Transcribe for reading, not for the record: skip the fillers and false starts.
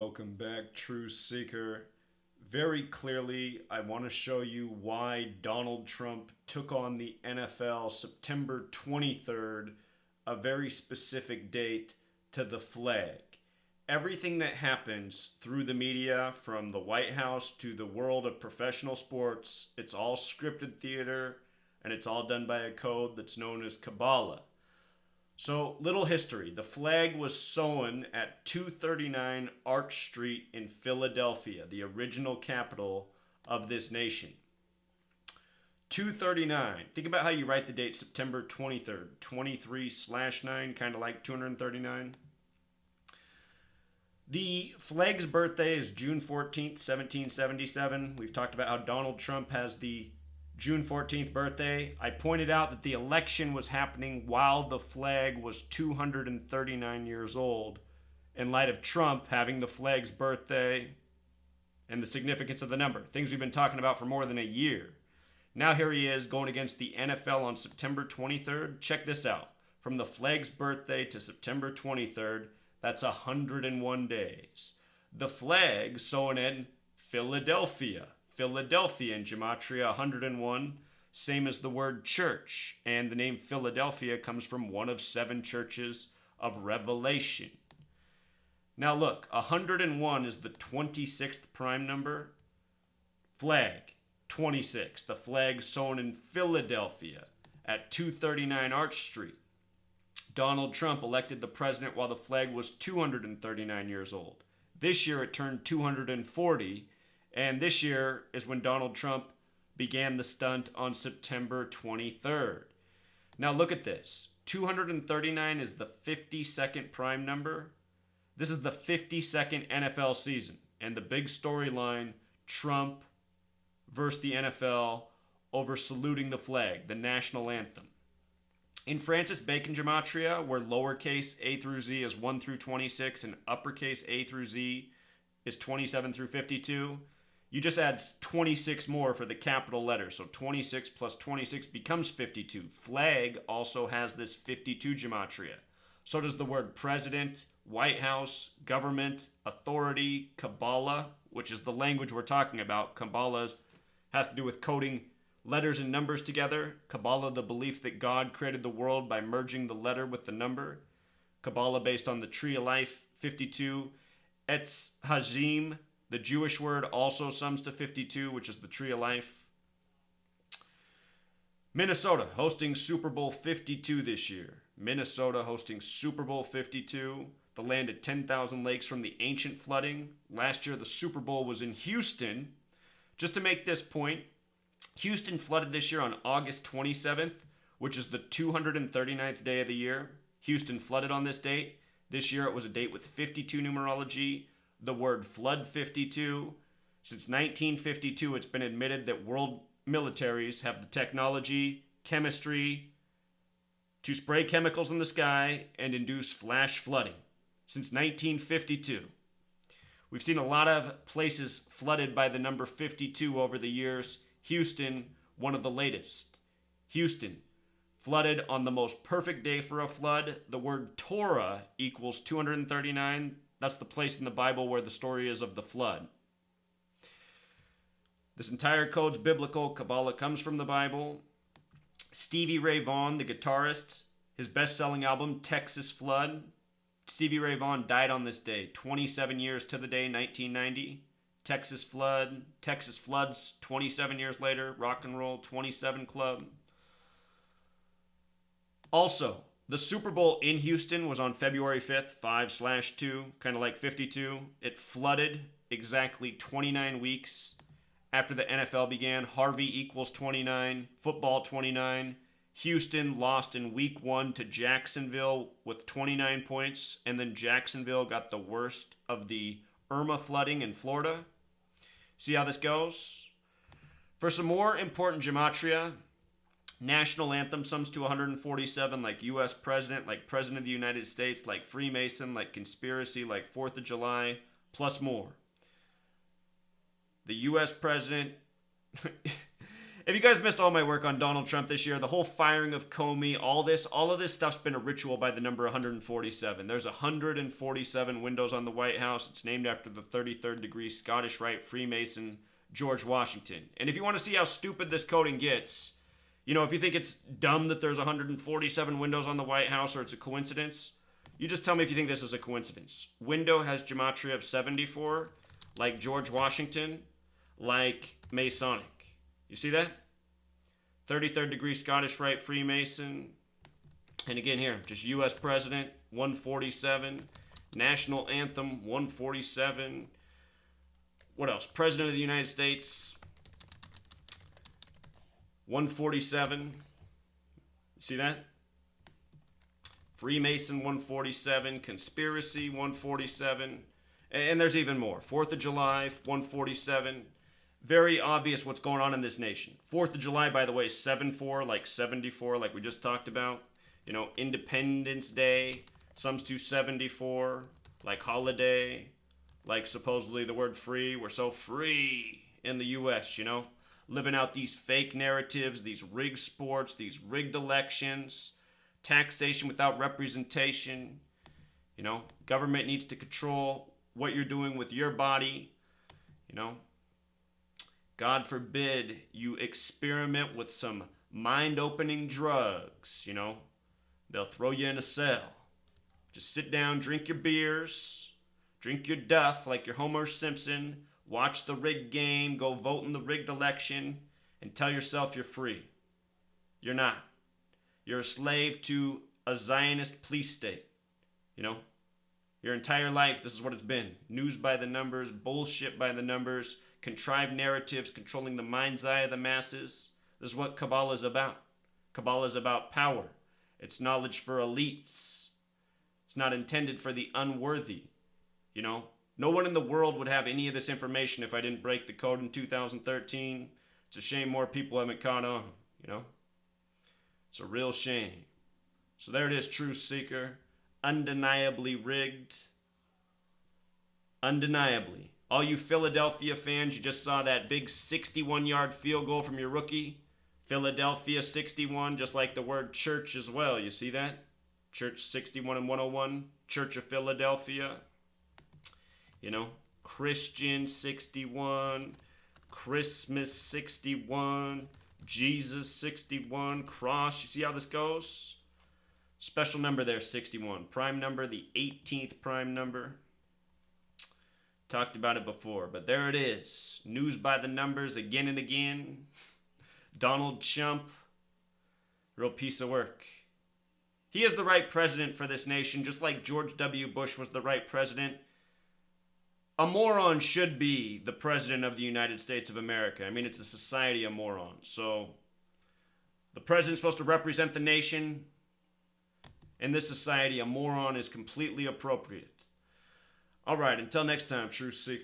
Welcome back, True Seeker. Very clearly, I want to show you why Donald Trump took on the NFL September 23rd, a very specific date, to the flag. Everything that happens through the media, from the White House to the world of professional sports, it's all scripted theater and it's all done by a code that's known as Kabbalah. So, little history. The flag was sewn at 239 Arch Street in Philadelphia, the original capital of this nation. 239. Think about how you write the date September 23rd. 23/9, kind of like 239. The flag's birthday is June 14th, 1777. We've talked about how Donald Trump has the June 14th birthday. I pointed out that the election was happening while the flag was 239 years old, in light of Trump having the flag's birthday and the significance of the number. Things we've been talking about for more than a year. Now here he is going against the NFL on September 23rd. Check this out. From the flag's birthday to September 23rd, that's 101 days. The flag sewn in Philadelphia. Philadelphia in Gematria 101, same as the word church. And the name Philadelphia comes from one of 7 churches of Revelation. Now look, 101 is the 26th prime number. Flag, 26. The flag sewn in Philadelphia at 239 Arch Street. Donald Trump elected the president while the flag was 239 years old. This year it turned 240, and this year is when Donald Trump began the stunt on September 23rd. Now look at this. 239 is the 52nd prime number. This is the 52nd NFL season. And the big storyline, Trump versus the NFL over saluting the flag, the national anthem. In Francis Bacon Gematria, where lowercase a through z is 1 through 26 and uppercase a through z is 27 through 52, you just add 26 more for the capital letters. So 26 plus 26 becomes 52. Flag also has this 52 gematria. So does the word president, White House, government, authority, Kabbalah, which is the language we're talking about. Kabbalah has to do with coding letters and numbers together. Kabbalah, the belief that God created the world by merging the letter with the number. Kabbalah based on the tree of life, 52. Etz Hajim, the Jewish word, also sums to 52, which is the tree of life. Minnesota hosting Super Bowl 52 this year. Minnesota hosting Super Bowl 52, the land of 10,000 lakes from the ancient flooding. Last year, the Super Bowl was in Houston. Just to make this point, Houston flooded this year on August 27th, which is the 239th day of the year. Houston flooded on this date. This year it was a date with 52 numerology. The word flood 52. Since 1952, it's been admitted that world militaries have the technology, chemistry to spray chemicals in the sky and induce flash flooding. Since 1952. We've seen a lot of places flooded by the number 52 over the years. Houston, one of the latest. Houston, flooded on the most perfect day for a flood. The word Torah equals 239. That's the place in the Bible where the story is of the flood. This entire code's biblical. Kabbalah comes from the Bible. Stevie Ray Vaughan, the guitarist, his best-selling album, Texas Flood. Stevie Ray Vaughan died on this day, 27 years to the day, 1990. Texas Flood, Texas Floods, 27 years later. Rock and Roll 27 Club. Also, the Super Bowl in Houston was on February 5th, 5/2, kind of like 52. It flooded exactly 29 weeks after the NFL began. Harvey equals 29, football 29. Houston lost in week 1 to Jacksonville with 29 points, and then Jacksonville got the worst of the Irma flooding in Florida. See how this goes? For some more important gematria, national anthem sums to 147, like U.S. president, like president of the United States, like Freemason, like conspiracy, like 4th of July, plus more. The U.S. president, If you guys missed all my work on Donald Trump this year, the whole firing of Comey, all of this stuff's been a ritual by the number 147. There's 147 windows on the White House. It's named after the 33rd degree Scottish Rite Freemason George Washington. And if you want to see how stupid this coding gets, you know, if you think it's dumb that there's 147 windows on the White House or it's a coincidence, you just tell me if you think this is a coincidence. Window has gematria of 74, like George Washington, like Masonic. You see that? 33rd degree Scottish Rite Freemason. And again here, just U.S. President, 147. National Anthem, 147. What else? President of the United States, 147. You see that? Freemason, 147. Conspiracy, 147. And there's even more. 4th of July, 147. Very obvious what's going on in this nation. 4th of July, by the way, 7-4, like 74, like we just talked about. You know, Independence Day, sums to 74, like holiday, like supposedly the word free. We're so free in the U.S., you know, living out these fake narratives, these rigged sports, these rigged elections, taxation without representation. You know, government needs to control what you're doing with your body, you know. God forbid you experiment with some mind-opening drugs, you know. They'll throw you in a cell. Just sit down, drink your beers, drink your duff like you're Homer Simpson, watch the rigged game, go vote in the rigged election, and tell yourself you're free. You're not. You're a slave to a Zionist police state, you know. Your entire life, this is what it's been. News by the numbers, bullshit by the numbers, contrived narratives controlling the mind's eye of the masses. This is what Kabbalah is about. Kabbalah is about power. It's knowledge for elites. It's not intended for the unworthy. You know, no one in the world would have any of this information if I didn't break the code in 2013. It's a shame more people haven't caught on, you know. It's a real shame. So there it is, Truth Seeker. Undeniably rigged. Undeniably. All you Philadelphia fans, you just saw that big 61-yard field goal from your rookie. Philadelphia 61, just like the word church as well. You see that? Church 61 and 101. Church of Philadelphia. You know, Christian 61. Christmas 61. Jesus 61. Cross. You see how this goes? Special number there, 61. Prime number, the 18th prime number. Talked about it before, but there it is. News by the numbers again and again. Donald Trump, real piece of work. He is the right president for this nation, just like George W. Bush was the right president. A moron should be the president of the United States of America. I mean, it's a society of morons. So the president's supposed to represent the nation. In this society, a moron is completely appropriate. All right, until next time, Truth Seeker.